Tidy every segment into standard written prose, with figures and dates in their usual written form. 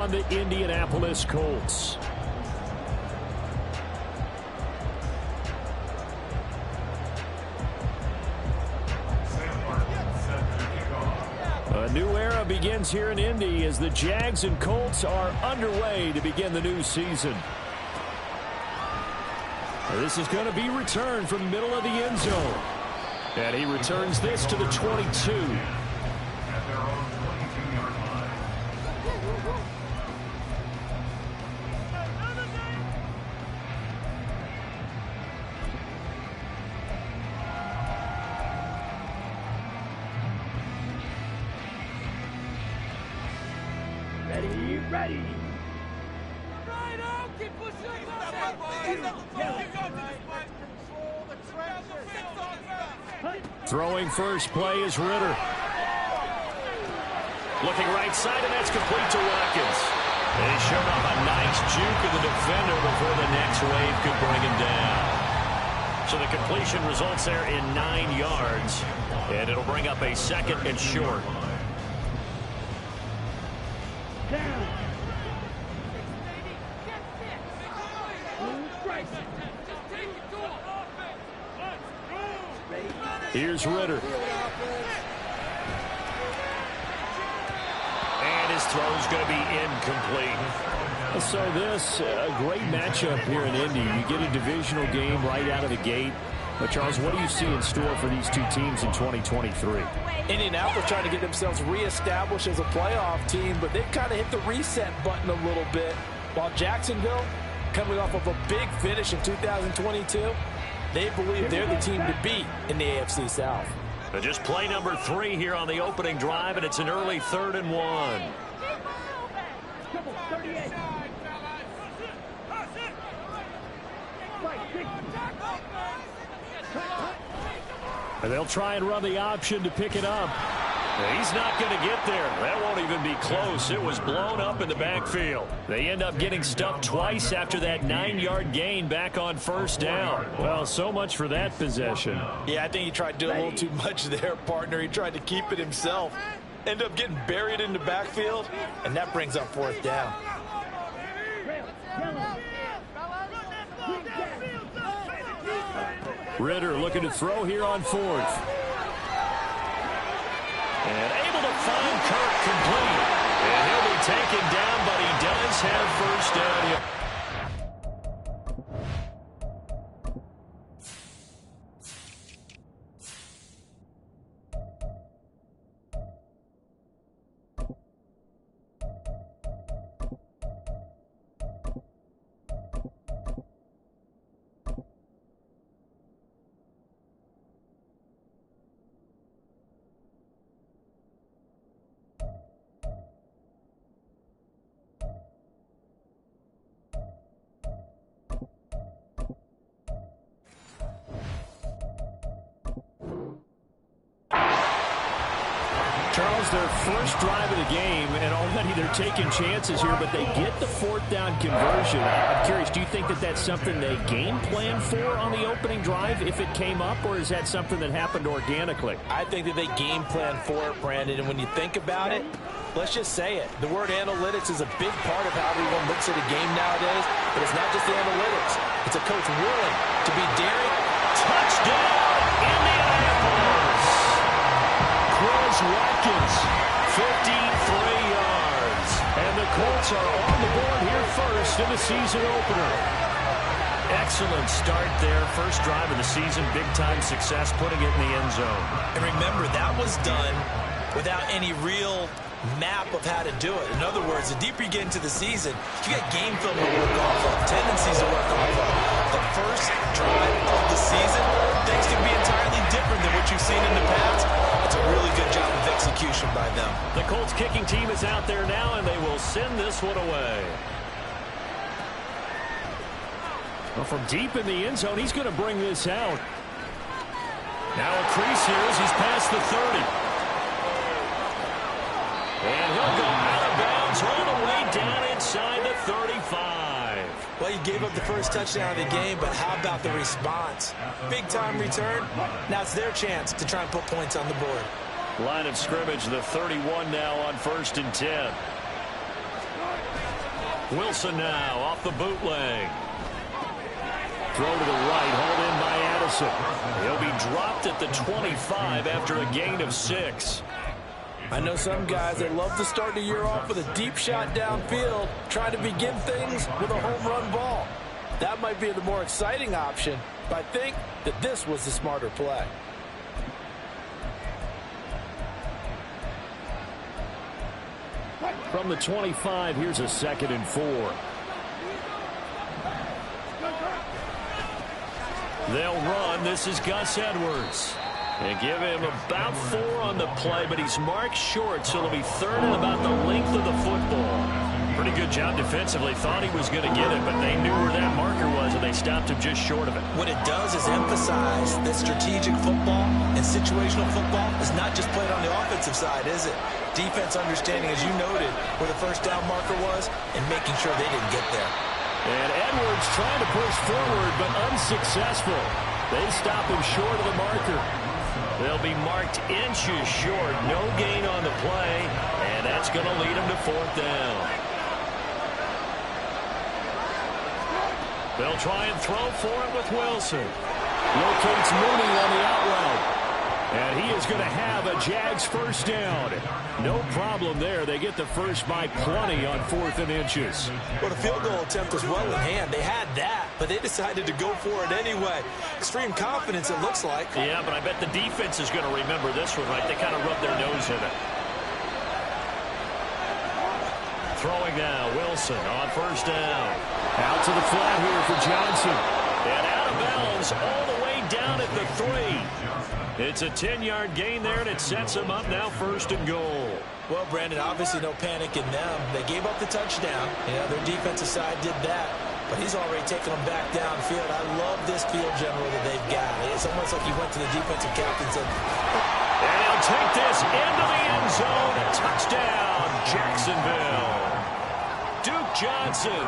On the Indianapolis Colts. A new era begins here in Indy as the Jags and Colts are underway to begin the new season. This is going to be returned from the middle of the end zone. And he returns this to the 22. Ready. Throwing first play is Ritter. Looking right side, and that's complete to Watkins. And he showed off a nice juke of the defender before the next wave could bring him down. So the completion results there in 9 yards, and it'll bring up a 2nd and short. Here's Ritter. And his throw's going to be incomplete. So this, a great matchup here in Indy. You get a divisional game right out of the gate. But, Charles, what do you see in store for these two teams in 2023? Indianapolis trying to get themselves reestablished as a playoff team, but they've kind of hit the reset button a little bit. While Jacksonville, coming off of a big finish in 2022, they believe they're the team to beat in the AFC South. But just play number 3 here on the opening drive, and it's an early 3rd and 1. And they'll try and run the option to pick it up. He's not going to get there. That won't even be close. It was blown up in the backfield. They end up getting stuffed twice after that 9-yard gain back on first down. Well, so much for that possession. Yeah, I think he tried to do a little too much there, partner. He tried to keep it himself. End up getting buried in the backfield, and that brings up 4th down. Ritter looking to throw here on 4th. And able to find Kirk complete. And he'll be taken down, but he does have first down here. Charles, their first drive of the game, and already they're taking chances here, but they get the 4th down conversion. I'm curious, do you think that that's something they game plan for on the opening drive if it came up, or is that something that happened organically? I think that they game plan for it, Brandon, and when you think about it, let's just say it. The word analytics is a big part of how everyone looks at a game nowadays, but it's not just the analytics. It's a coach willing to be daring. Touchdown, Indianapolis! Chris Watkins, 53 yards. And the Colts are on the board here first in the season opener. Excellent start there. First drive of the season, big-time success, putting it in the end zone. And remember, that was done without any real map of how to do it. In other words, the deeper you get into the season, you get game film to work off of, tendencies to work off of. The first drive of the season, things can be entirely different than what you've seen in the past. It's a really good job of execution by them. The Colts kicking team is out there now, and they will send this one away. Well, from deep in the end zone, he's going to bring this out. Now a crease here as he's past the 30. And he'll go out of bounds all the way down inside the 35. Well, you gave up the first touchdown of the game, but how about the response? Big-time return. Now it's their chance to try and put points on the board. Line of scrimmage, the 31 now on 1st and 10. Wilson now off the bootleg. Throw to the right, hauled in by Addison. He'll be dropped at the 25 after a gain of 6. I know some guys that love to start the year off with a deep shot downfield, trying to begin things with a home run ball. That might be the more exciting option, but I think that this was the smarter play. From the 25, here's a 2nd and 4. They'll run. This is Gus Edwards. They give him about 4 on the play, but he's marked short, so it'll be 3rd and about the length of the football. Pretty good job defensively. Thought he was going to get it, but they knew where that marker was, and they stopped him just short of it. What it does is emphasize that strategic football and situational football is not just played on the offensive side, is it? Defense understanding, as you noted, where the first down marker was and making sure they didn't get there. And Edwards trying to push forward, but unsuccessful. They stop him short of the marker. They'll be marked inches short. No gain on the play, and that's going to lead them to 4th down. They'll try and throw for it with Wilson. Locates Mooney on the out route. And he is going to have a Jags first down. No problem there. They get the first by plenty on 4th and inches. Well, the field goal attempt was well in hand. They had that, but they decided to go for it anyway. Extreme confidence, it looks like. Yeah, but I bet the defense is going to remember this one, right? They kind of rubbed their nose in it. Throwing now, Wilson on 1st down. Out to the flat here for Johnson. And out of bounds all the way down at the 3. It's a 10-yard gain there, and it sets them up now 1st and goal. Well, Brandon, obviously no panic in them. They gave up the touchdown. Their defensive side did that. But he's already taken them back downfield. I love this field general that they've got. It's almost like he went to the defensive captain and said, and he'll take this into the end zone. Touchdown, Jacksonville. Duke Johnson,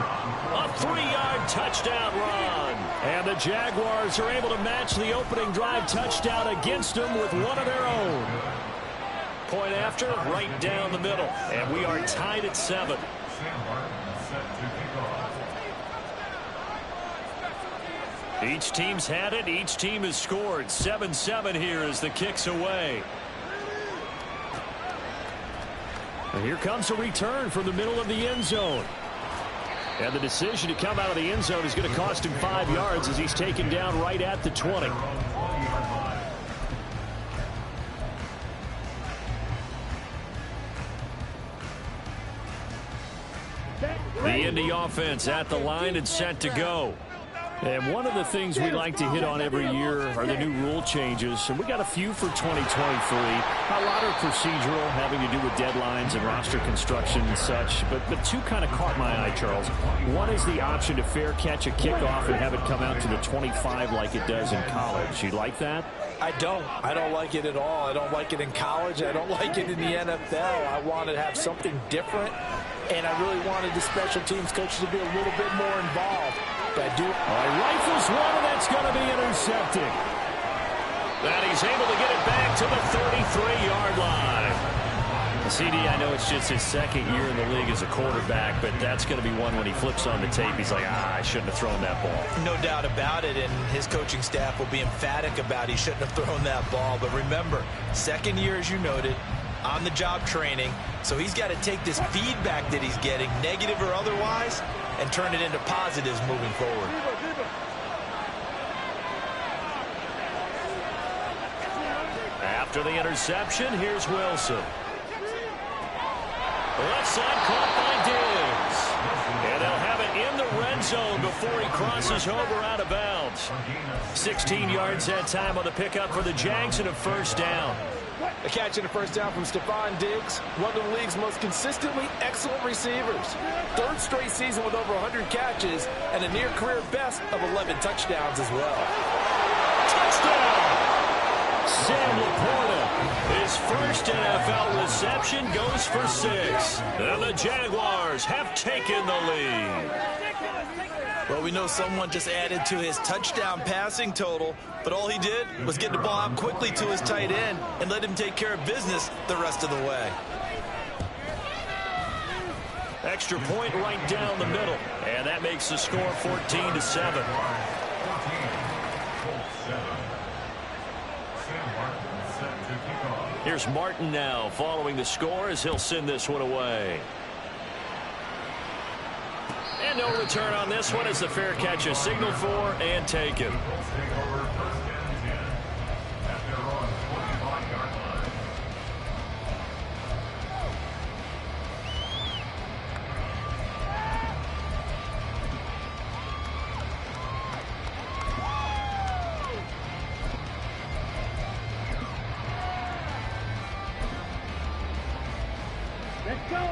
a 3-yard touchdown run. And the Jaguars are able to match the opening drive touchdown against them with one of their own. Point after, right down the middle. And we are tied at 7. Each team's had it. Each team has scored. 7-7 here as the kick's away. And here comes a return from the middle of the end zone. And the decision to come out of the end zone is going to cost him 5 yards as he's taken down right at the 20. The Indy offense at the line and set to go. And one of the things we like to hit on every year are the new rule changes. And we got a few for 2023. A lot are procedural, having to do with deadlines and roster construction and such. But 2 kind of caught my eye, Charles. One is the option to fair catch a kickoff and have it come out to the 25 like it does in college. You like that? I don't like it at all. I don't like it in college. I don't like it in the NFL. I want to have something different. And I really wanted the special teams coaches to be a little bit more involved. But I do. Rifles one, and that's going to be intercepted. And he's able to get it back to the 33-yard line. CD, I know it's just his 2nd year in the league as a quarterback, but that's going to be one when he flips on the tape. He's like, I shouldn't have thrown that ball. No doubt about it, and his coaching staff will be emphatic about he shouldn't have thrown that ball. But remember, 2nd year, as you noted, on-the-job training. So he's got to take this feedback that he's getting, negative or otherwise, and turn it into positives moving forward. After the interception, here's Wilson. Left side caught by Diggs. And they'll have it in the red zone before he crosses over out of bounds. 16 yards that time on the pickup for the Jags and a 1st down. A catch and a 1st down from Stephon Diggs, one of the league's most consistently excellent receivers. 3rd straight season with over 100 catches and a near-career best of 11 touchdowns as well. Touchdown! Sam Laporta, his first NFL reception, goes for 6. And the Jaguars have taken the lead. Well, we know someone just added to his touchdown passing total, but all he did was get the ball out quickly to his tight end and let him take care of business the rest of the way. Extra point right down the middle. And that makes the score 14-7. Here's Martin now following the score as he'll send this one away. And no return on this one as the fair catch is signaled for and taken.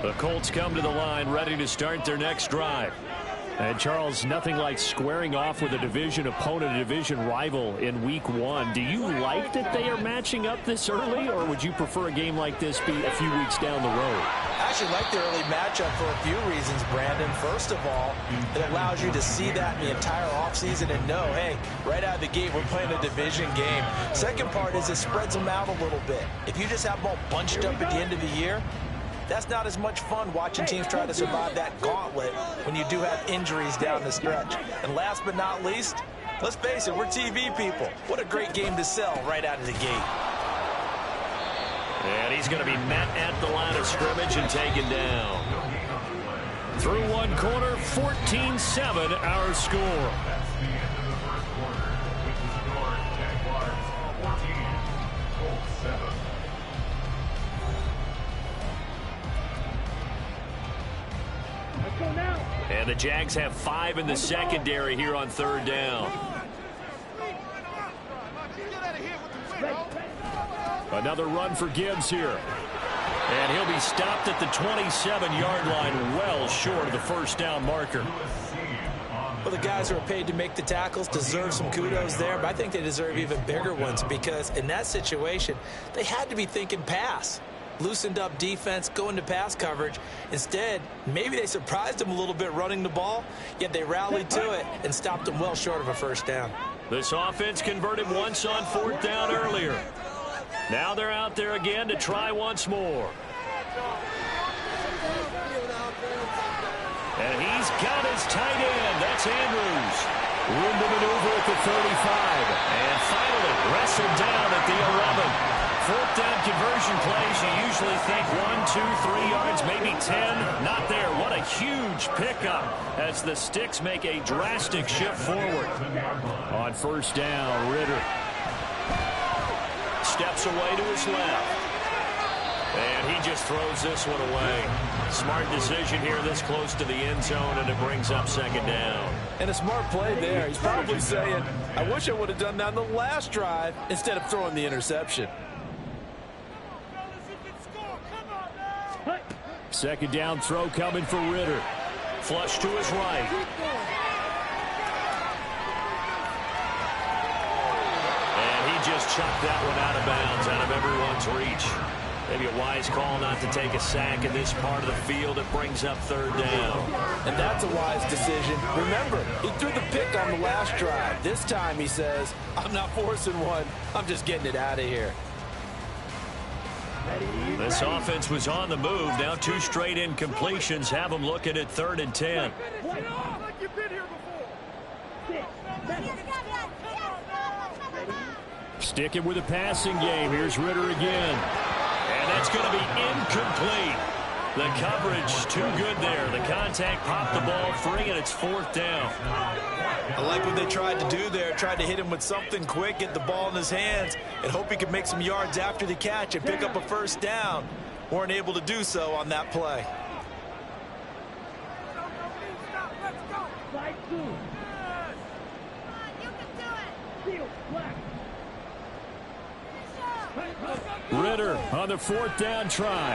The Colts come to the line ready to start their next drive. And Charles, nothing like squaring off with a division opponent, a division rival in week 1. Do you like that they are matching up this early, or would you prefer a game like this be a few weeks down the road? I actually like the early matchup for a few reasons, Brandon. First of all, it allows you to see that in the entire offseason and know, hey, right out of the gate, we're playing a division game. Second part is it spreads them out a little bit. If you just have them all bunched up at the end of the year, that's not as much fun watching teams try to survive that gauntlet when you do have injuries down the stretch. And last but not least, let's face it, we're TV people. What a great game to sell right out of the gate. And he's going to be met at the line of scrimmage and taken down. Through one quarter, 14-7 our score. And the Jags have 5 in the secondary here on third down. Another run for Gibbs here. And he'll be stopped at the 27-yard line, well short of the first down marker. Well, the guys who are paid to make the tackles deserve some kudos there, but I think they deserve even bigger ones because in that situation, they had to be thinking pass. Loosened up defense, going to pass coverage. Instead, maybe they surprised them a little bit running the ball, yet they rallied to it and stopped them well short of a first down. This offense converted once on fourth down earlier. Now they're out there again to try once more. And he's got his tight end. That's Andrews. Room to maneuver at the 35. And finally wrestled down at the 11. Fourth down conversion plays, you usually think 1, 2, 3 yards, maybe 10. Not there. What a huge pickup as the Sticks make a drastic shift forward. On first down, Ritter steps away to his left. And he just throws this one away. Smart decision here this close to the end zone, and it brings up second down. And a smart play there. He's probably saying, I wish I would have done that on the last drive instead of throwing the interception. Second down throw coming for Ritter. Flush to his right. And he just chucked that one out of bounds, out of everyone's reach. Maybe a wise call not to take a sack in this part of the field. It brings up third down. And that's a wise decision. Remember, he threw the pick on the last drive. This time he says, I'm not forcing one. I'm just getting it out of here. This offense was on the move. Now 2 straight incompletions have them looking at 3rd and 10. Sticking with the passing game. Here's Ritter again. And that's going to be incomplete. The coverage too good there. The contact popped the ball free, and it's 4th down. I like what they tried to do there. Tried to hit him with something quick, get the ball in his hands, and hope he could make some yards after the catch and pick up a first down. Weren't able to do so on that play. Ritter on the 4th down try.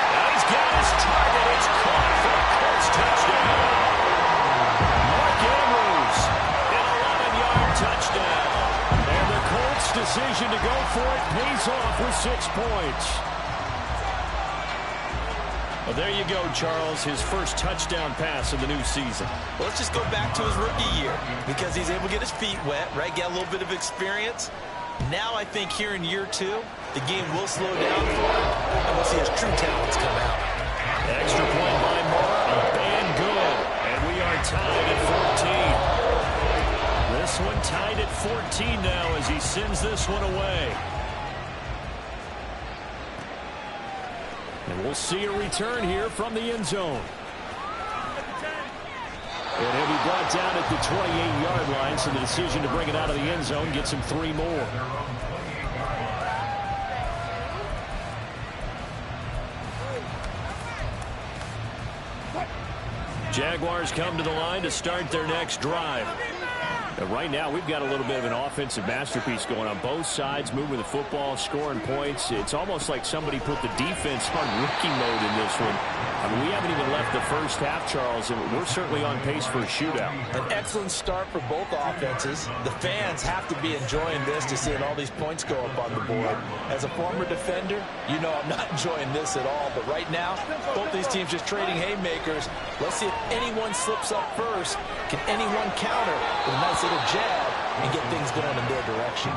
And he's got his target. It's caught for a Colts touchdown. Mark Andrews, an 11-yard touchdown. And the Colts' decision to go for it pays off with 6 points. Well, there you go, Charles, his first touchdown pass of the new season. Well, let's just go back to his rookie year because he's able to get his feet wet, right? Get a little bit of experience. Now I think here in year 2, the game will slow down for him, and we'll see his true talents come out. Extra point by 14 now as he sends this one away. And we'll see a return here from the end zone. And he'll be brought down at the 28-yard line, so the decision to bring it out of the end zone gets him 3 more. Jaguars come to the line to start their next drive. And right now, we've got a little bit of an offensive masterpiece going on both sides, moving the football, scoring points. It's almost like somebody put the defense on rookie mode in this one. I mean, we haven't even left the first half, Charles, and we're certainly on pace for a shootout. An excellent start for both offenses. The fans have to be enjoying this to seeing all these points go up on the board. As a former defender, you know I'm not enjoying this at all. But right now, both these teams just trading haymakers. Let's see if anyone slips up first. Can anyone counter with a nice little jab and get things going in their direction?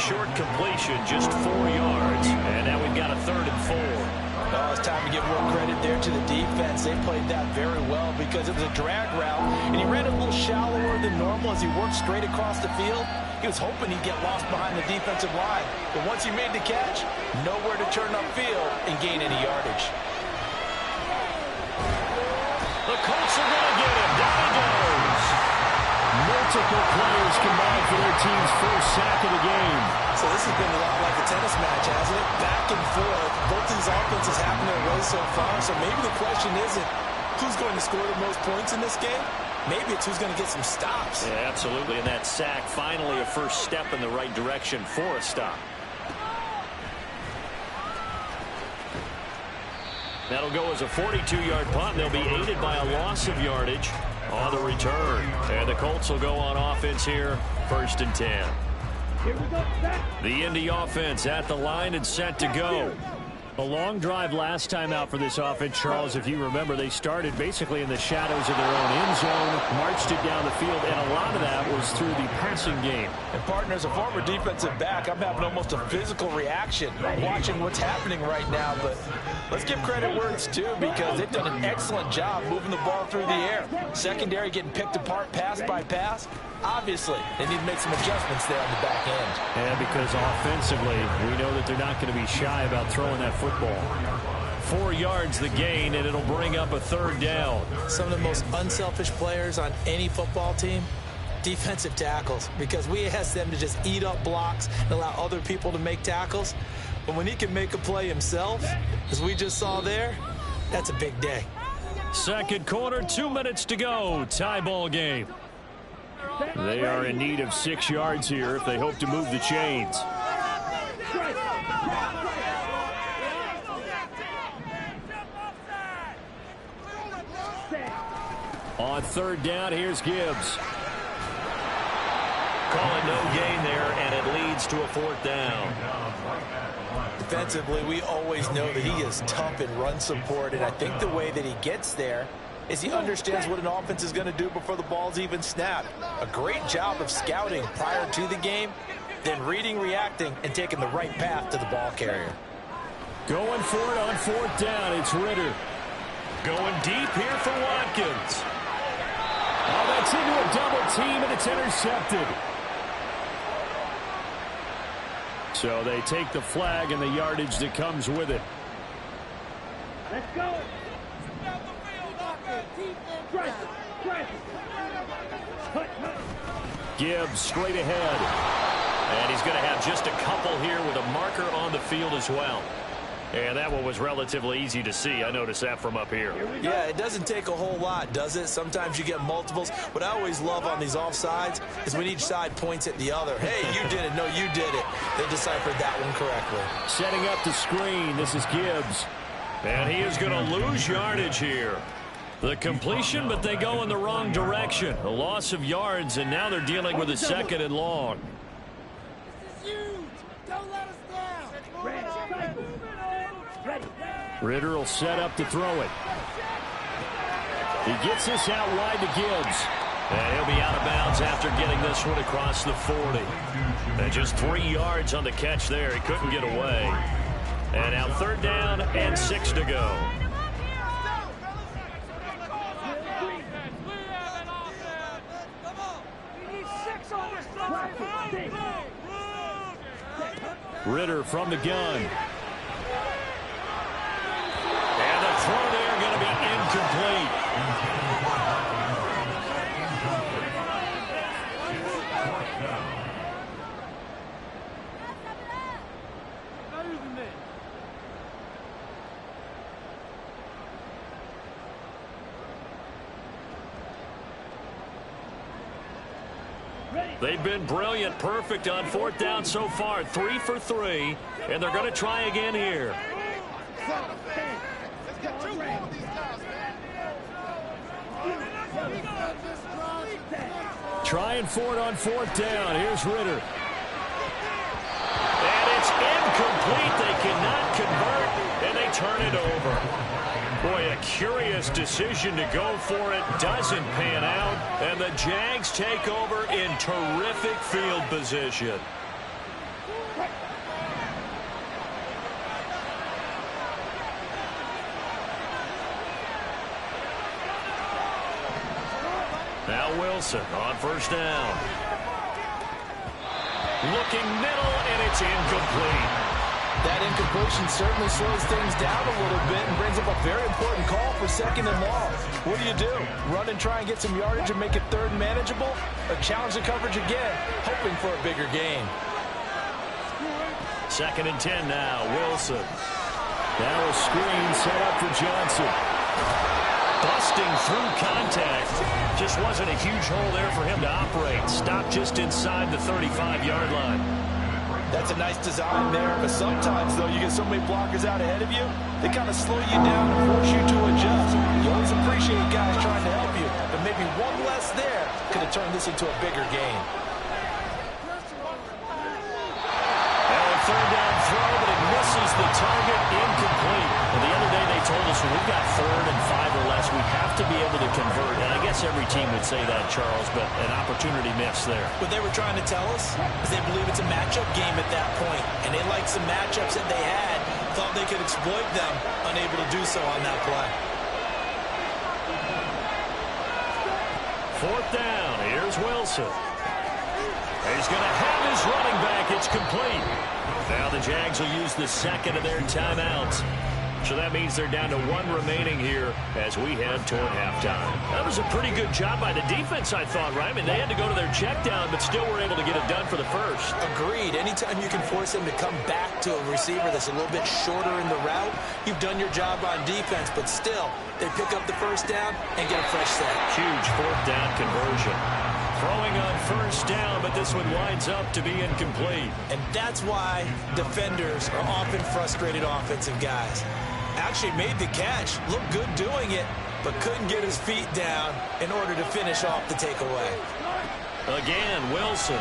Short completion, just 4 yards. And now we've got a 3rd and 4. Oh, it's time to give more credit there to the defense. They played that very well because it was a drag route, and he ran a little shallower than normal as he worked straight across the field. He was hoping he'd get lost behind the defensive line, but once he made the catch, nowhere to turn upfield and gain any yardage. The Colts are going to get him. Down he goes. Multiple players combined for their team's first sack of the game. So this has been a lot like a tennis match, hasn't it? Back and forth. Both these offenses happen their way so far. So maybe the question isn't who's going to score the most points in this game. Maybe it's who's going to get some stops. Yeah, absolutely. And that sack, finally a first step in the right direction for a stop. That'll go as a 42-yard punt. They'll be aided by a loss of yardage on the return. And the Colts will go on offense here, 1st and 10. The Indy offense at the line and set to go. A long drive last time out for this offense, Charles. If you remember, they started basically in the shadows of their own end zone, marched it down the field, and a lot of that was through the passing game. And, partner, as a former defensive back, I'm having almost a physical reaction watching what's happening right now. But let's give credit where it's due because they've done an excellent job moving the ball through the air. Secondary getting picked apart pass by pass. Obviously, they need to make some adjustments there on the back end. Yeah, because offensively, we know that they're not going to be shy about throwing that football. 4 yards the gain, and it'll bring up a 3rd down. Some of the most unselfish players on any football team, defensive tackles, because we ask them to just eat up blocks and allow other people to make tackles. But when he can make a play himself, as we just saw there, that's a big day. Second quarter, 2 minutes to go. Tie ball game. They are in need of 6 yards here if they hope to move the chains. On 3rd down, here's Gibbs. Calling no gain there, and it leads to a 4th down. Defensively, we always know that he is tough in run support, and I think the way that he gets there is he understands what an offense is going to do before the ball's even snapped. A great job of scouting prior to the game, then reading, reacting, and taking the right path to the ball carrier. Going for it on 4th down, it's Ritter. Going deep here for Watkins. Oh, that's into a double team, and it's intercepted. So they take the flag and the yardage that comes with it. Let's go. Gibbs straight ahead. And he's going to have just a couple here with a marker on the field as well. And that one was relatively easy to see. I noticed that from up here. Yeah, it doesn't take a whole lot, does it? Sometimes you get multiples. What I always love on these offsides is when each side points at the other. Hey, you did it. No, you did it. They deciphered that one correctly. Setting up the screen. This is Gibbs. And he is going to lose yardage here. The completion, but they go in the wrong direction. A loss of yards, and now they're dealing with a 2nd and long. This is huge. Don't let us down. Ready. Ritter will set up to throw it. He gets this out wide to Gibbs. And he'll be out of bounds after getting this one across the 40. And just 3 yards on the catch there. He couldn't get away. And now 3rd down and 6 to go. Ritter from the gun. And the throw there going to be incomplete. They've been brilliant, perfect on fourth down so far. 3 for 3, and they're going to try again here. Trying for it on fourth down. Here's Ritter. And it's incomplete. They cannot convert, and they turn it over. Boy, a curious decision to go for it. Doesn't pan out, and the Jags take over in terrific field position. Now Wilson on first down. Looking middle, and it's incomplete. That incompletion certainly slows things down a little bit and brings up a very important call for 2nd and long. What do? Run and try and get some yardage and make it 3rd and manageable? Or challenge the coverage again, hoping for a bigger gain? 2nd and 10 now. Wilson. Now a screen set up for Johnson. Busting through contact. Just wasn't a huge hole there for him to operate. Stopped just inside the 35-yard line. That's a nice design there, but sometimes, though, you get so many blockers out ahead of you, they kind of slow you down and force you to adjust. You always appreciate guys trying to help you, but maybe one less there could have turned this into a bigger game. Now a 3rd down throw, but it misses the target, incomplete. And the other day they told us when we've got 3rd and 5 or less, we have to be able to convert. And I guess every team would say that, Charles, but an opportunity missed there. What they were trying to tell us is they believe it's a matchup game at that point, and they liked some matchups that they had, thought they could exploit them, unable to do so on that play. 4th down, here's Wilson. He's going to have his running back. It's complete. Now the Jags will use the 2nd of their timeouts. So that means they're down to 1 remaining here as we head toward halftime. That was a pretty good job by the defense, I thought, right? I mean, they had to go to their check down, but still were able to get it done for the first. Agreed. Anytime you can force them to come back to a receiver that's a little bit shorter in the route, you've done your job on defense, but still, they pick up the first down and get a fresh set. Huge 4th down conversion. Throwing on first down, but this one winds up to be incomplete. And that's why defenders are often frustrated offensive guys. Actually made the catch, looked good doing it, but couldn't get his feet down in order to finish off the takeaway. Again, Wilson.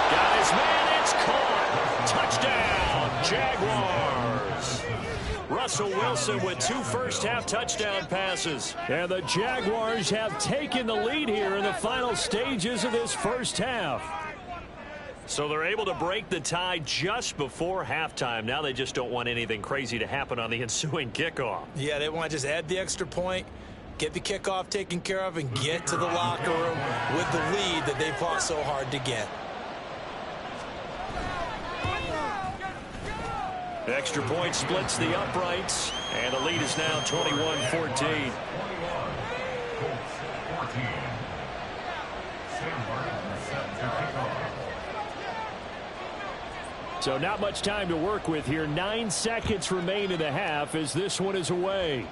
Got his man, it's caught. Touchdown, Jaguars. Russell Wilson with 2 first-half touchdown passes. And the Jaguars have taken the lead here in the final stages of this first half. So they're able to break the tie just before halftime. Now they just don't want anything crazy to happen on the ensuing kickoff. Yeah, they want to just add the extra point, get the kickoff taken care of, and get to the locker room with the lead that they fought so hard to get. Extra point splits the uprights, and the lead is now 21-14. So not much time to work with here. 9 seconds remain in the half as this one is away.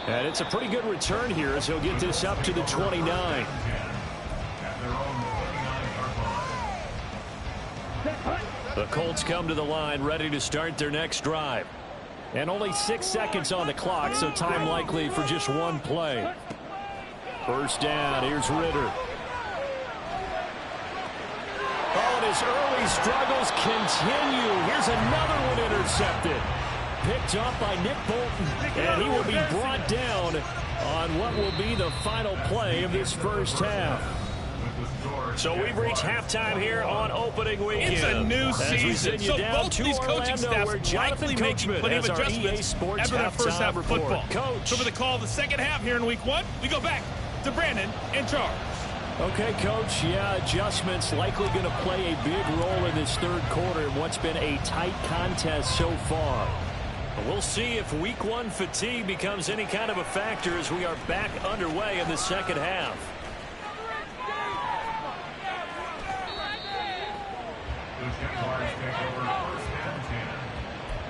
And it's a pretty good return here as he'll get this up to the 29. The Colts come to the line ready to start their next drive. And only 6 seconds on the clock, so time likely for just one play. First down, here's Ritter. Oh, and his early struggles continue. Here's another one intercepted. Picked up by Nick Bolton, and he will be brought down on what will be the final play of this first half. So we've reached halftime here on opening weekend. It's a new season, so both of these coaching staffs likely making plenty of adjustments after their first half of football. Coach. So for the call of the second half here in week 1, we go back to Brandon in charge. Okay, Coach, adjustments likely going to play a big role in this third quarter in what's been a tight contest so far. We'll see if week 1 fatigue becomes any kind of a factor as we are back underway in the second half. The Jaguars take over first and 10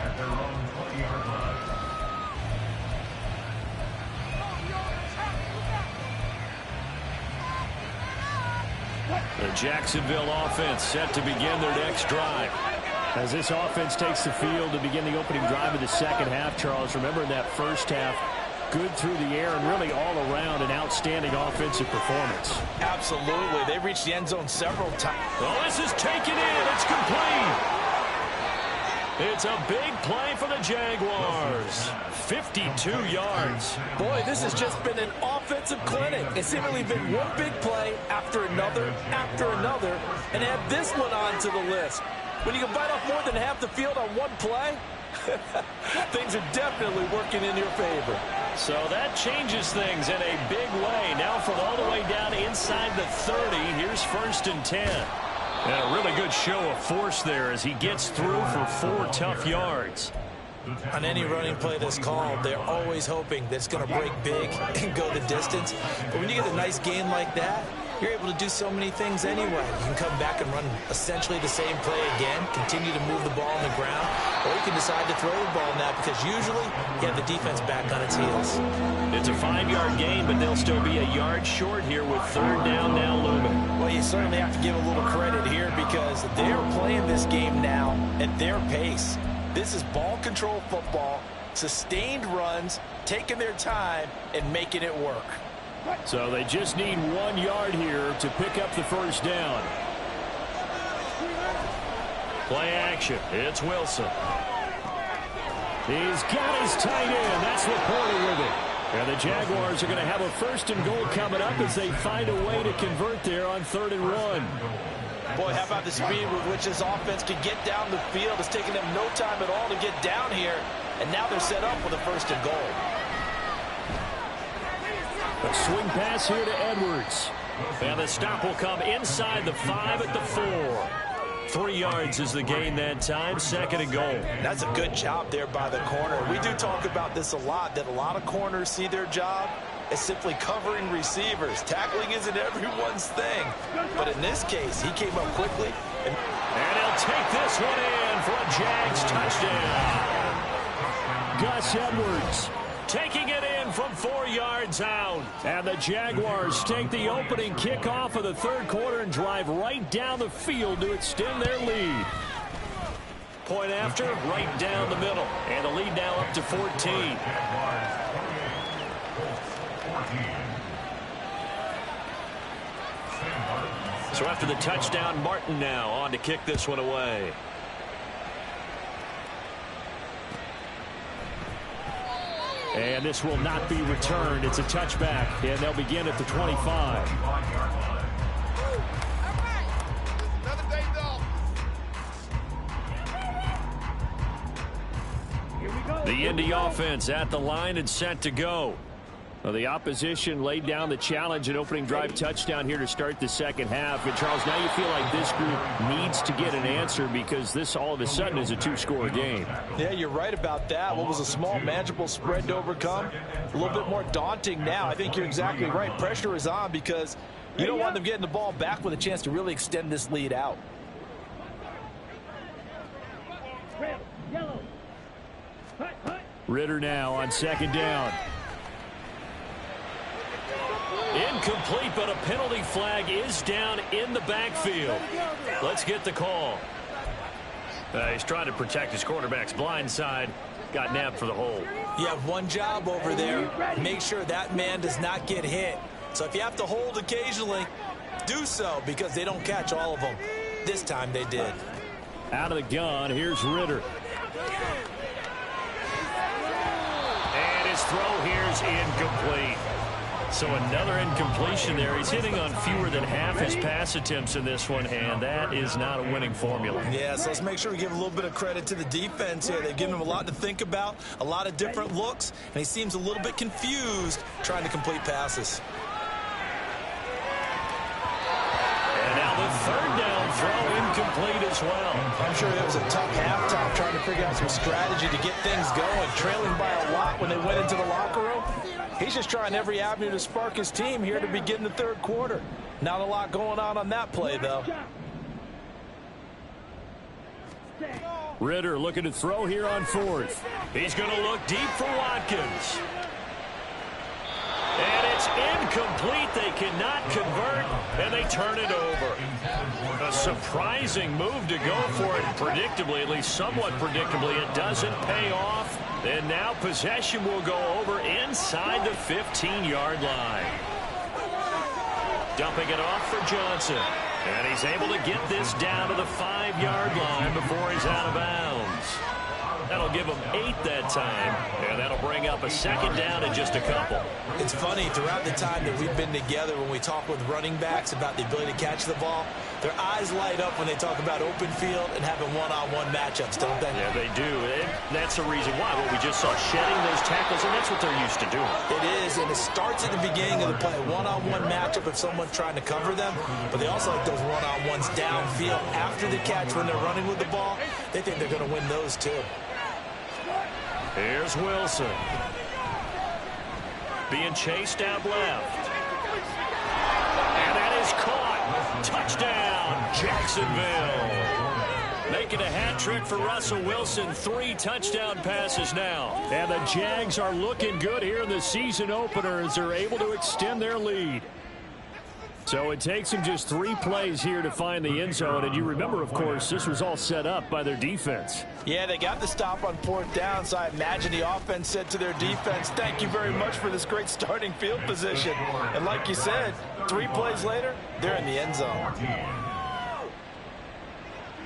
at their own 20-yard line. The Jacksonville offense set to begin their next drive. As this offense takes the field to begin the opening drive of the second half, Charles, remember in that first half, good through the air and really all around an outstanding offensive performance. Absolutely. They've reached the end zone several times. Oh, this is taken in. It's complete. It's a big play for the Jaguars. 52 yards. Boy, this has just been an offensive clinic. It's seemingly been one big play after another, and add this one onto the list. When you can bite off more than half the field on one play, things are definitely working in your favor. So that changes things in a big way. Now from all the way down inside the 30, here's 1st and 10. And a really good show of force there as he gets through for 4 tough yards. On any running play that's called, they're always hoping that it's going to break big and go the distance. But when you get a nice gain like that, you're able to do so many things anyway. You can come back and run essentially the same play again, continue to move the ball on the ground, or you can decide to throw the ball now because usually you have the defense back on its heels. It's a 5-yard gain, but they'll still be a yard short here with 3rd down now looming. Well, you certainly have to give a little credit here because they're playing this game now at their pace. This is ball control football, sustained runs, taking their time, and making it work. So they just need 1 yard here to pick up the 1st down. Play action. It's Wilson. He's got his tight end. That's Laporta with it. And the Jaguars are going to have a 1st and goal coming up as they find a way to convert there on 3rd and 1. Boy, how about the speed with which this offense can get down the field? It's taken them no time at all to get down here, and now they're set up with a 1st and goal. A swing pass here to Edwards. And the stop will come inside the 5 at the 4. 3 yards is the gain that time, 2nd and goal. That's a good job there by the corner. We do talk about this a lot, that a lot of corners see their job as simply covering receivers. Tackling isn't everyone's thing. But in this case, he came up quickly. And he'll take this one in for a Jags touchdown. Gus Edwards taking it in from 4 yards out. And the Jaguars take the opening kickoff of the 3rd quarter and drive right down the field to extend their lead. Point after, right down the middle. And the lead now up to 14. So after the touchdown, Martin now on to kick this one away. And this will not be returned. It's a touchback, and they'll begin at the 25. The Indy offense at the line and set to go. Well, the opposition laid down the challenge and opening drive touchdown here to start the second half. And, Charles, now you feel like this group needs to get an answer because this all of a sudden is a 2-score game. Yeah, you're right about that. What was a small, manageable spread to overcome? A little bit more daunting now. I think you're exactly right. Pressure is on because you don't want them getting the ball back with a chance to really extend this lead out. Ritter now on 2nd down. Incomplete, but a penalty flag is down in the backfield. Let's get the call. He's trying to protect his quarterback's blind side. Got nabbed for the hold. You have one job over there. Make sure that man does not get hit. So if you have to hold occasionally, do so because they don't catch all of them. This time they did. Out of the gun, here's Ritter. And his throw here's incomplete. So another incompletion there. He's hitting on fewer than half his pass attempts in this one, and that is not a winning formula. Yeah, so let's make sure we give a little bit of credit to the defense here. They've given him a lot to think about, a lot of different looks, and he seems a little bit confused trying to complete passes. And now the third down throw incomplete as well. I'm sure it was a tough halftime trying to figure out some strategy to get things going, trailing by a lot when they went into the locker room. He's just trying every avenue to spark his team here to begin the third quarter. Not a lot going on that play, though. Ridder looking to throw here on fourth. He's going to look deep for Watkins. And it's incomplete. They cannot convert, and they turn it over. A surprising move to go for it. Predictably, at least somewhat predictably, it doesn't pay off. And now possession will go over inside the 15-yard line. Dumping it off for Johnson. And he's able to get this down to the 5-yard line before he's out of bounds. That'll give him 8 that time, and that'll bring up a second down in just a couple. It's funny, throughout the time that we've been together, when we talk with running backs about the ability to catch the ball, their eyes light up when they talk about open field and having one-on-one matchups, don't they? Yeah, they do. And that's the reason why. Well, we just saw shedding those tackles, and that's what they're used to doing. It is, and it starts at the beginning of the play. One-on-one matchup if someone's trying to cover them, but they also like those one-on-ones downfield after the catch when they're running with the ball. They think they're going to win those, too. Here's Wilson. Being chased out left. And that is caught. Touchdown, Jacksonville. Making a hat trick for Russell Wilson. 3 touchdown passes now. And the Jags are looking good here in the season opener as they're able to extend their lead. So it takes them just 3 plays here to find the end zone. And you remember, of course, this was all set up by their defense. Yeah, they got the stop on 4th down, so I imagine the offense said to their defense, thank you very much for this great starting field position. And like you said, 3 plays later, they're in the end zone.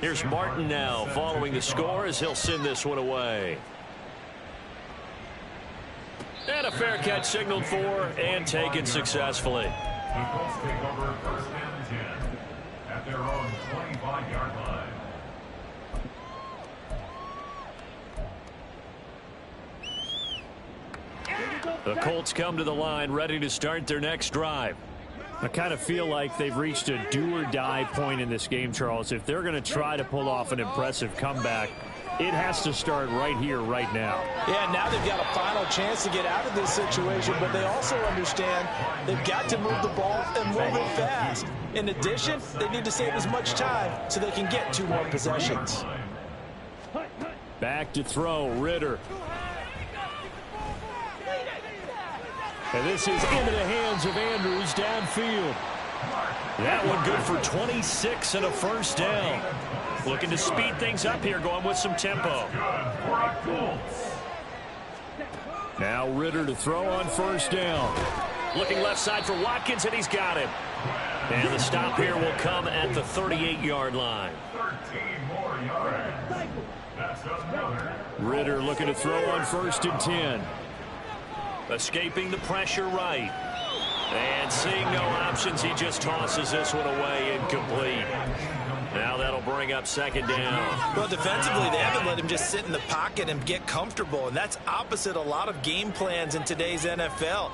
Here's Martin now following the score as he'll send this one away. And a fair catch signaled for and taken successfully. The Colts take over first and 10 at their own 25-yard line. The Colts come to the line ready to start their next drive. I kind of feel like they've reached a do-or-die point in this game, Charles. If they're going to try to pull off an impressive comeback, it has to start right here, right now. Yeah, now they've got a final chance to get out of this situation, but they also understand they've got to move the ball and move it fast. In addition, they need to save as much time so they can get 2 more possessions. Back to throw, Ridder. And this is into the hands of Andrews downfield. That one good for 26 and a first down. Looking to speed things up here, going with some tempo. Now Ridder to throw on first down. Looking left side for Watkins, and he's got him. And the stop here will come at the 38-yard line. 13 more yards. That's another. Ridder looking to throw on first and 10. Escaping the pressure right. And seeing no options, he just tosses this one away incomplete. Now that'll bring up second down. Well, defensively, they haven't let him just sit in the pocket and get comfortable, and that's opposite a lot of game plans in today's NFL.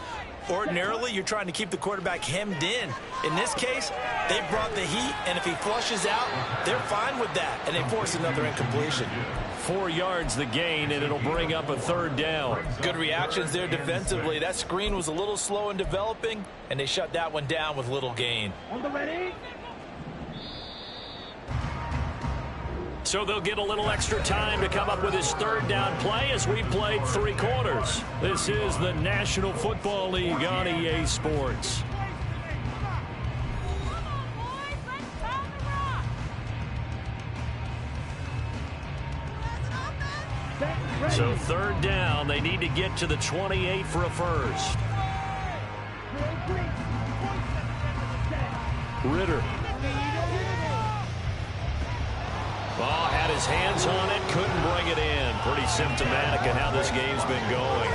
Ordinarily, you're trying to keep the quarterback hemmed in. In this case, they brought the heat, and if he flushes out, they're fine with that, and they force another incompletion. 4 yards the gain, and it'll bring up a third down. Good reactions there defensively. That screen was a little slow in developing, and they shut that one down with little gain. On the ready? So they'll get a little extra time to come up with his third down play as we played 3 quarters. This is the National Football League on EA Sports. So third down, they need to get to the 28 for a first. Ridder. Ball had his hands on it, couldn't bring it in. Pretty symptomatic of how this game's been going.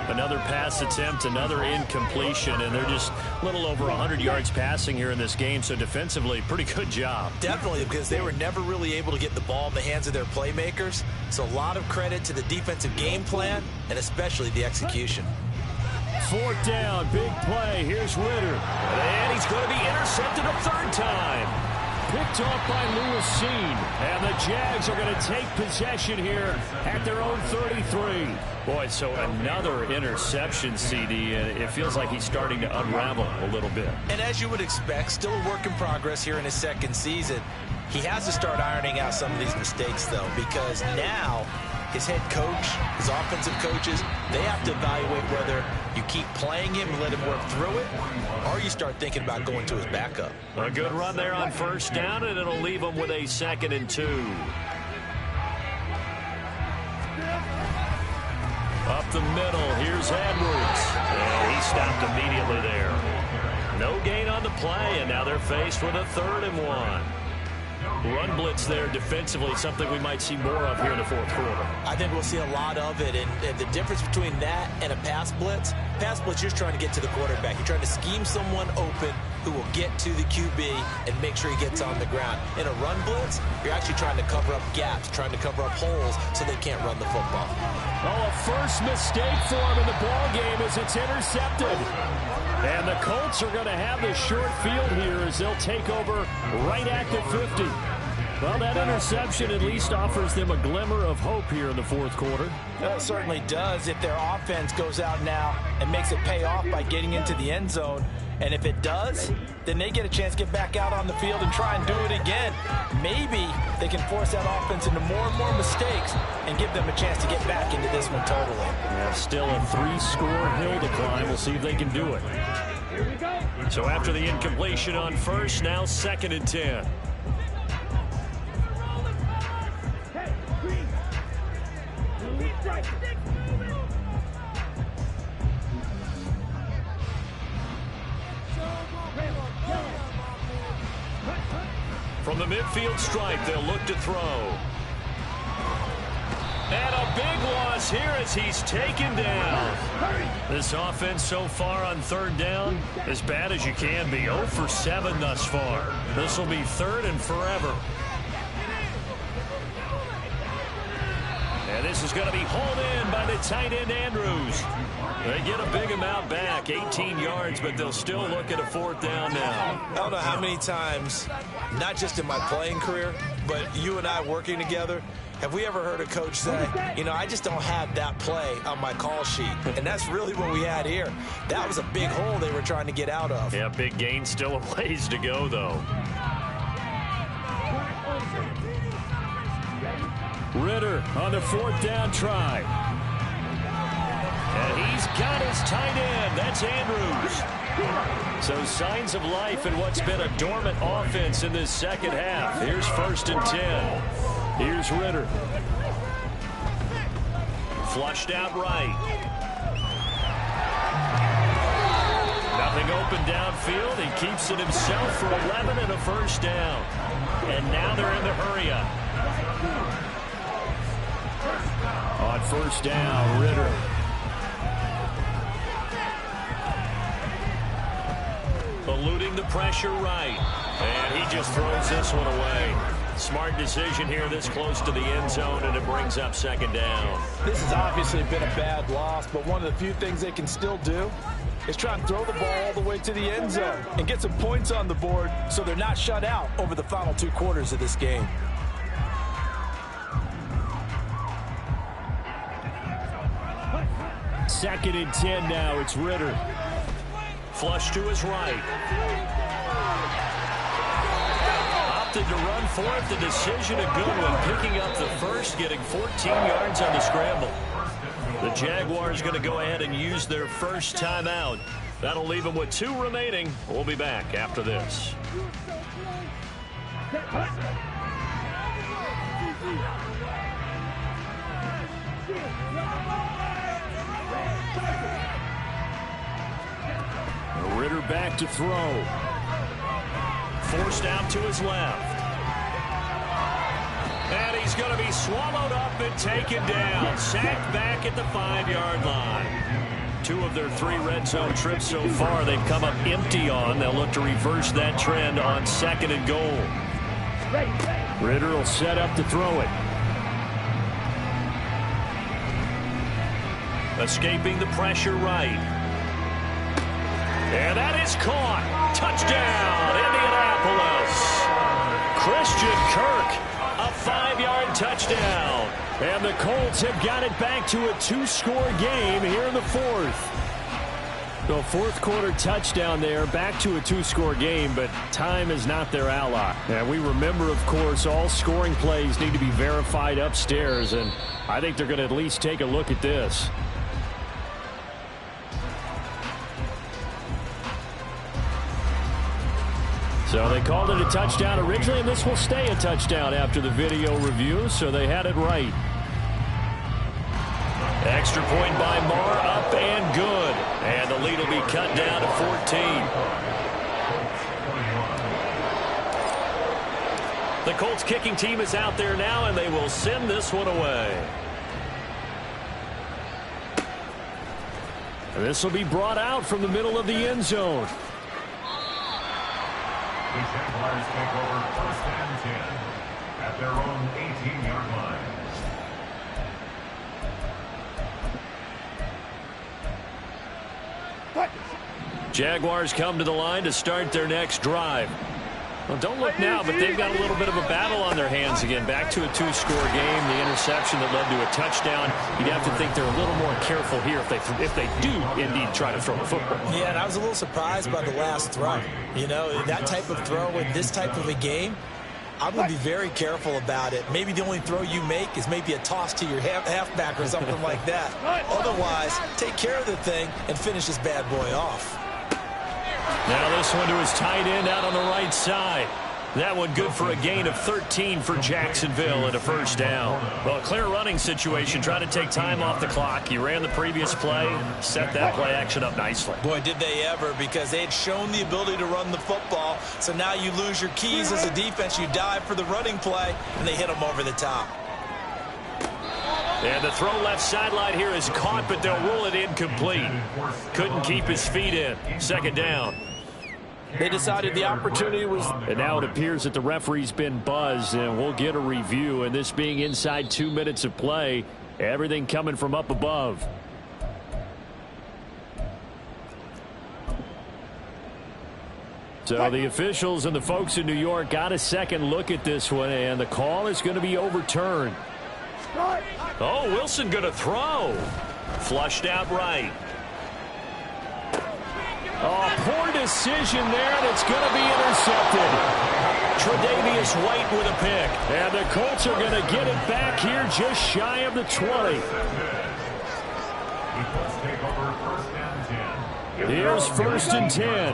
Another pass attempt, another incompletion, and they're just a little over 100 yards passing here in this game, so defensively, pretty good job. Definitely, because they were never really able to get the ball in the hands of their playmakers, so a lot of credit to the defensive game plan, and especially the execution. 4th down, big play. Here's Ritter, and he's going to be intercepted a 3rd time. Picked off by Lewis Cine, and the Jags are going to take possession here at their own 33. Boy, so another interception, CD, and it feels like he's starting to unravel a little bit. And as you would expect, still a work in progress here in his 2nd season. He has to start ironing out some of these mistakes, though, because now his head coach, his offensive coaches, they have to evaluate whether you keep playing him and let him work through it, or you start thinking about going to his backup. A good run there on 1st down, and it'll leave him with a 2nd and 2. Up the middle, here's Edwards. And he stopped immediately there. No gain on the play, and now they're faced with a 3rd and 1. Run blitz there defensively, something we might see more of here in the 4th quarter. I think we'll see a lot of it, and the difference between that and a pass blitz, you're trying to get to the quarterback. You're trying to scheme someone open who will get to the QB and make sure he gets on the ground. In a run blitz, you're actually trying to cover up gaps, trying to cover up holes so they can't run the football. Oh, a first mistake for him in the ball game as it's intercepted. And the Colts are going to have the short field here as they'll take over right at the 50. Well, that interception at least offers them a glimmer of hope here in the 4th quarter. It certainly does if their offense goes out now and makes it pay off by getting into the end zone. And if it does, then they get a chance to get back out on the field and try and do it again. Maybe they can force that offense into more and more mistakes and give them a chance to get back into this one totally. Yeah, still a 3-score hill to climb. We'll see if they can do it. So after the incompletion on 1st, now 2nd and 10. From the midfield stripe, they'll look to throw. And a big loss here as he's taken down. This offense so far on 3rd down, as bad as you can be. 0 for 7 thus far. This will be 3rd and forever. And this is going to be hauled in by the tight end, Andrews. They get a big amount back, 18 yards, but they'll still look at a 4th down now. I don't know how many times, not just in my playing career, but you and I working together, have we ever heard a coach say, you know, I just don't have that play on my call sheet. And that's really what we had here. That was a big hole they were trying to get out of. Yeah, big gain, still a ways to go, though. Ritter on the 4th down try. And he's got his tight end. That's Andrews. So signs of life in what's been a dormant offense in this 2nd half. Here's 1st and 10. Here's Ritter. Flushed out right. Nothing open downfield. He keeps it himself for 11 and a 1st down. And now they're in the hurry up. On 1st down, Ritter. Eluding the pressure right. And he just throws this one away. Smart decision here this close to the end zone, and it brings up 2nd down. This has obviously been a bad loss, but one of the few things they can still do is try and throw the ball all the way to the end zone and get some points on the board so they're not shut out over the final 2 quarters of this game. Second and 10 now. It's Ritter. Flush to his right. Opted to run for it. The decision a good one. Picking up the first, getting 14 yards on the scramble. The Jaguars going to go ahead and use their first timeout. That'll leave them with 2 remaining. We'll be back after this. Ritter back to throw. Forced out to his left. And he's going to be swallowed up and taken down. Sacked back at the 5-yard line. 2 of their 3 red zone trips so far, they've come up empty on. They'll look to reverse that trend on 2nd and goal. Ritter will set up to throw it. Escaping the pressure right. And that is caught. Touchdown, Indianapolis. Christian Kirk, a 5-yard touchdown. And the Colts have got it back to a 2-score game here in the 4th. The 4th quarter touchdown there, back to a 2-score game, but time is not their ally. And we remember, of course, all scoring plays need to be verified upstairs, and I think they're going to at least take a look at this. So they called it a touchdown originally, and this will stay a touchdown after the video review, so they had it right. Extra point by Marr, up and good. And the lead will be cut down to 14. The Colts kicking team is out there now, and they will send this one away. And this will be brought out from the middle of the end zone. The Jaguars take over 1st and 10 at their own 18-yard line. Jaguars come to the line to start their next drive. Well, don't look now, but they've got a little bit of a battle on their hands again. Back to a 2-score game. The interception that led to a touchdown. You'd have to think they're a little more careful here if they do indeed try to throw the football. Yeah, and I was a little surprised by the last throw. You know, that type of throw in this type of a game, I'm going to be very careful about it. Maybe the only throw you make is maybe a toss to your halfback or something like that. Otherwise, take care of the thing and finish this bad boy off. Now this one to his tight end out on the right side. That one good for a gain of 13 for Jacksonville and a 1st down. Well, a clear running situation. Try to take time off the clock. He ran the previous play, set that play action up nicely. Boy, did they ever, because they had shown the ability to run the football. So now you lose your keys as a defense. You dive for the running play, and they hit them over the top. And the throw left sideline here is caught, but they'll rule it incomplete. Couldn't keep his feet in. 2nd down. They decided the opportunity was... And now it appears that the referee's been buzzed, and we'll get a review. And this being inside 2 minutes of play, everything coming from up above. So the officials and the folks in New York got a second look at this one, and the call is going to be overturned. Oh, Wilson going to throw. Flushed out right. Oh, poor decision there, and it's going to be intercepted. Tre'Davious White with a pick. And the Colts are going to get it back here just shy of the 20. Here's 1st and 10.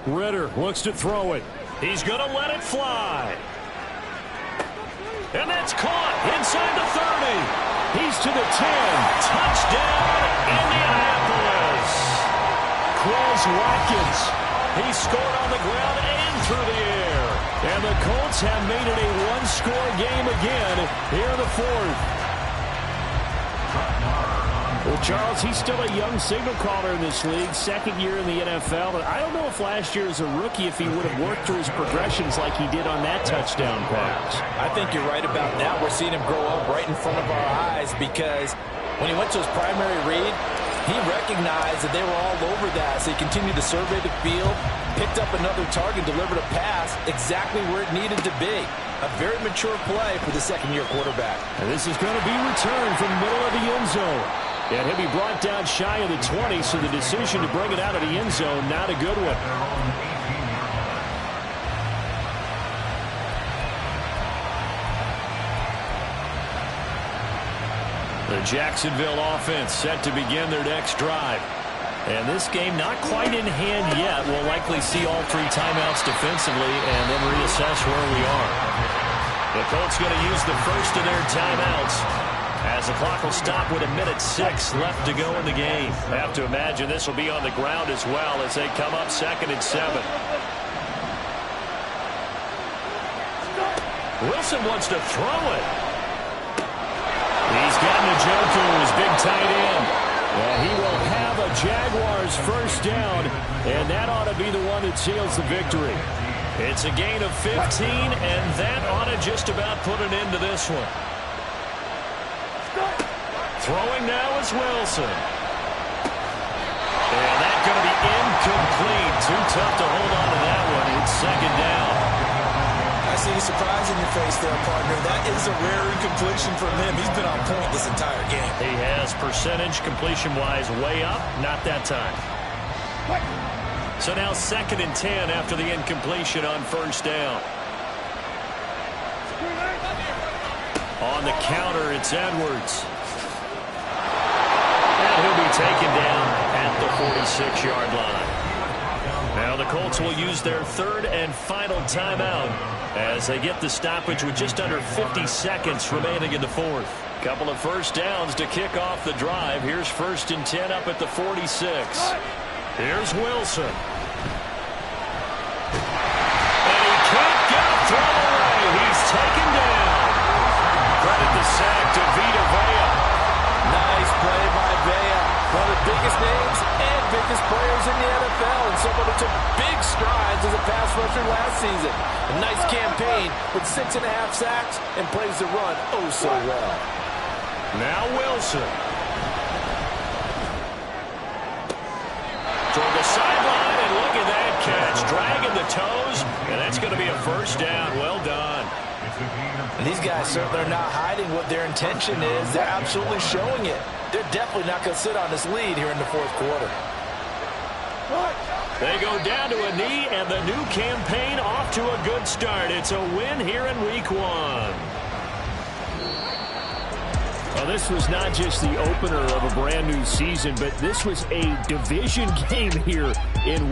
Ritter looks to throw it. He's going to let it fly. And that's caught inside the 30. He's to the 10. Touchdown, Indianapolis. Quez Watkins. He scored on the ground and through the air. And the Colts have made it a 1-score game again here in the 4th. Well, Charles, he's still a young signal caller in this league, 2nd year in the NFL. But I don't know if last year as a rookie, if he would have worked through his progressions like he did on that touchdown pass. I think you're right about that. We're seeing him grow up right in front of our eyes, because when he went to his primary read, he recognized that they were all over that. So he continued to survey the field, picked up another target, delivered a pass exactly where it needed to be. A very mature play for the 2nd-year quarterback. And this is going to be returned from the middle of the end zone. And he'll be brought down shy of the 20, so the decision to bring it out of the end zone, not a good one. The Jacksonville offense set to begin their next drive. And this game not quite in hand yet. We'll likely see all 3 timeouts defensively and then reassess where we are. The Colts going to use the first of their timeouts, as the clock will stop with 1:06 left to go in the game. I have to imagine this will be on the ground as well as they come up 2nd and 7. Wilson wants to throw it. He's getting Njoku, his big tight end. And he will have a Jaguars first down, and that ought to be the one that seals the victory. It's a gain of 15, and that ought to just about put an end to this one. Throwing now is Wilson. And that's going to be incomplete. Too tough to hold on to that one. It's second down. I see a surprise in your face there, partner. That is a rare incompletion from him. He's been on point this entire game. He has percentage completion-wise way up. Not that time. So now 2nd and 10 after the incompletion on first down. On the counter, it's Edwards. And he'll be taken down at the 46-yard line. Now the Colts will use their 3rd and final timeout as they get the stoppage with just under 50 seconds remaining in the 4th. Couple of first downs to kick off the drive. Here's 1st and 10 up at the 46. Here's Wilson. And he can't get a throw away. He's taken down. Credit the sack to Vita Vea. Nice play by Vea. One of the biggest names and biggest players in the NFL, and someone who took big strides as a pass rusher last season. A nice campaign with 6.5 sacks and plays the run oh so well. Now Wilson. Toward the sideline, and look at that catch. Dragging the toes, and that's going to be a first down. Well done. And these guys certainly are not hiding what their intention is. They're absolutely showing it. They're definitely not going to sit on this lead here in the 4th quarter. They go down to a knee, and the new campaign off to a good start. It's a win here in Week 1. Well, this was not just the opener of a brand new season, but this was a division game here in